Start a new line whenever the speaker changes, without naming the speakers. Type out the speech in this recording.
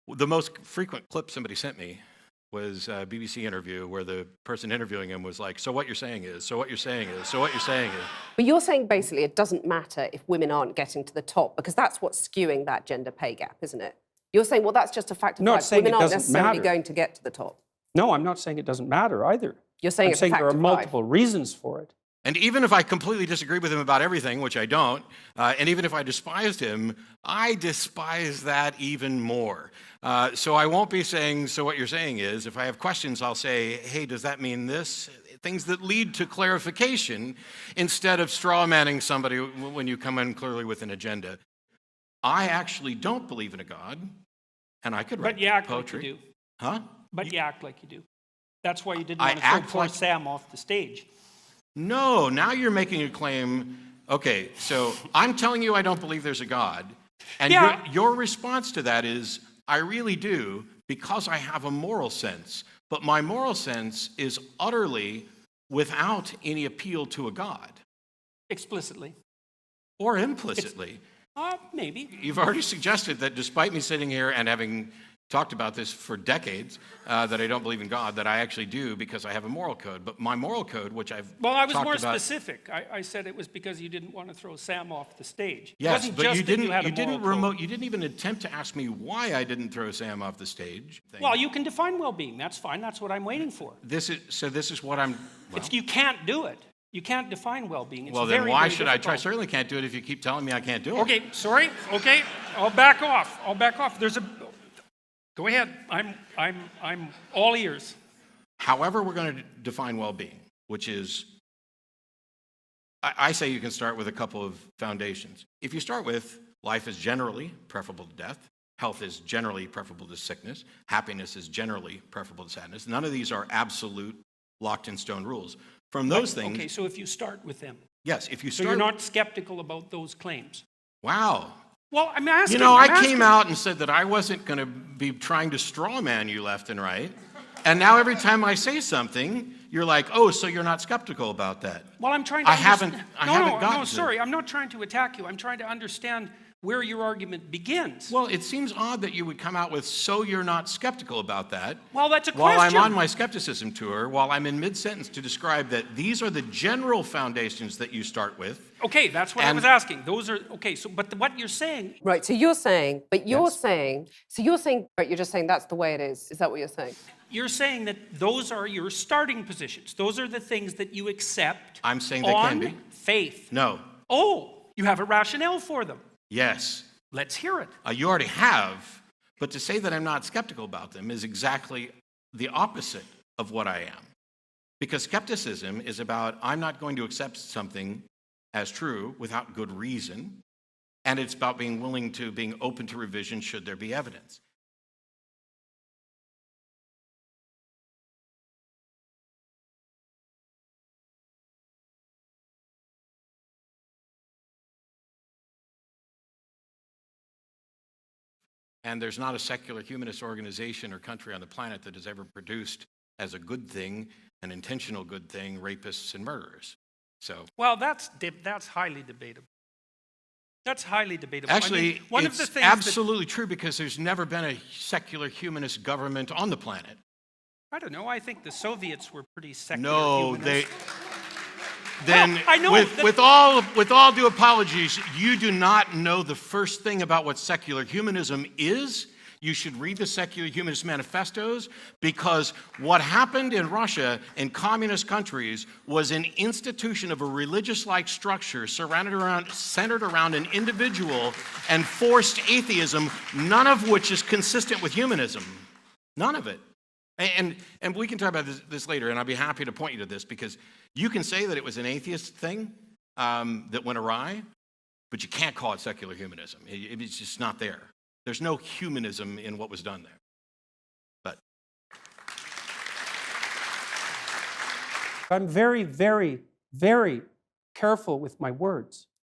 The most frequent clip somebody sent me was a BBC interview where the person interviewing him was like, so what you're saying is, so what you're saying is, so what you're saying is.
But you're saying basically it doesn't matter if women aren't getting to the top, because that's what's skewing that gender pay gap, isn't it? You're saying, well, that's just a fact of life. Women aren't necessarily going to get to the top.
No, I'm not saying it doesn't matter either.
You're saying it's a fact
there are
of
multiple
life.
reasons for it.
And even if I completely disagree with him about everything, which I don't, and even if I despised him, I despise that even more. So I won't be saying, so what you're saying is, if I have questions, I'll say, hey, does that mean this? Things that lead to clarification instead of straw-manning somebody when you come in clearly with an agenda. I actually don't believe in a God, and I could write
But you act
poetry.
like you do.
Huh?
But you act like you do. That's why you didn't want to throw poor
like...
Sam off the stage.
No, now you're making a claim. Okay, so I'm telling you I don't believe there's a God. And your response to that is, I really do, because I have a moral sense. But my moral sense is utterly without any appeal to a God.
Explicitly.
Or implicitly.
Maybe.
You've already suggested that despite me sitting here and having talked about this for decades, that I don't believe in God, that I actually do because I have a moral code. But my moral code, which I've
Well, I was
talked
more
about,
specific. I said it was because you didn't want to throw Sam off the stage.
Yes, but you didn't even attempt to ask me why I didn't throw Sam off the stage.
Well, you can define well-being. That's fine. That's what I'm waiting for.
This is what I'm... Well,
you can't do it. You can't define well-being.
Well, then why should I try? I certainly can't do it if you keep telling me I can't do it.
Okay, sorry. Okay, I'll back off. There's a... Go ahead. I'm all ears.
However we're going to define well-being, which is, I say you can start with a couple of foundations. If you start with life is generally preferable to death, health is generally preferable to sickness, happiness is generally preferable to sadness. None of these are absolute locked in stone rules. From those things...
Okay, so if you start with them.
Yes, if you start...
So you're not skeptical about those claims.
Wow.
Well, I'm asking.
You know, I came out and said that I wasn't going to be trying to straw man you left and right. And now every time I say something, you're like, oh, so you're not skeptical about that.
Well, I'm trying to...
I haven't gotten
No, sorry. I'm not trying to attack you. I'm trying to understand where your argument begins.
Well, it seems odd that you would come out with, so you're not skeptical about that.
Well, that's a question.
While I'm on my skepticism tour, while I'm in mid-sentence to describe that these are the general foundations that you start with.
Okay, that's what I was asking. Those are, okay, so, but what you're saying...
Right, so you're saying, but you're
Yes.
saying, right, you're just saying that's the way it is. Is that what you're saying?
You're saying that those are your starting positions. Those are the things that you accept.
I'm saying they can be.
Faith.
No.
Oh, you have a rationale for them.
Yes.
Let's hear it.
You already have, but to say that I'm not skeptical about them is exactly the opposite of what I am. Because skepticism is about, I'm not going to accept something as true without good reason, and it's about being open to revision should there be evidence. And there's not a secular humanist organization or country on the planet that has ever produced as a good thing, an intentional good thing, rapists and murderers. So,
well, that's highly debatable. That's highly debatable.
Actually,
one
it's
of the things
absolutely true because there's never been a secular humanist government on the planet.
I don't know. I think the Soviets were pretty secular
No,
humanists.
Then,
I know
with all due apologies, you do not know the first thing about what secular humanism is. You should read the Secular Humanist Manifestos, because what happened in Russia, in communist countries, was an institution of a religious-like structure centered around an individual and forced atheism, none of which is consistent with humanism. None of it. And we can talk about this later, and I'll be happy to point you to this, because you can say that it was an atheist thing that went awry, but you can't call it secular humanism. It's just not there. There's no humanism in what was done there. But
I'm very, very, very careful with my words.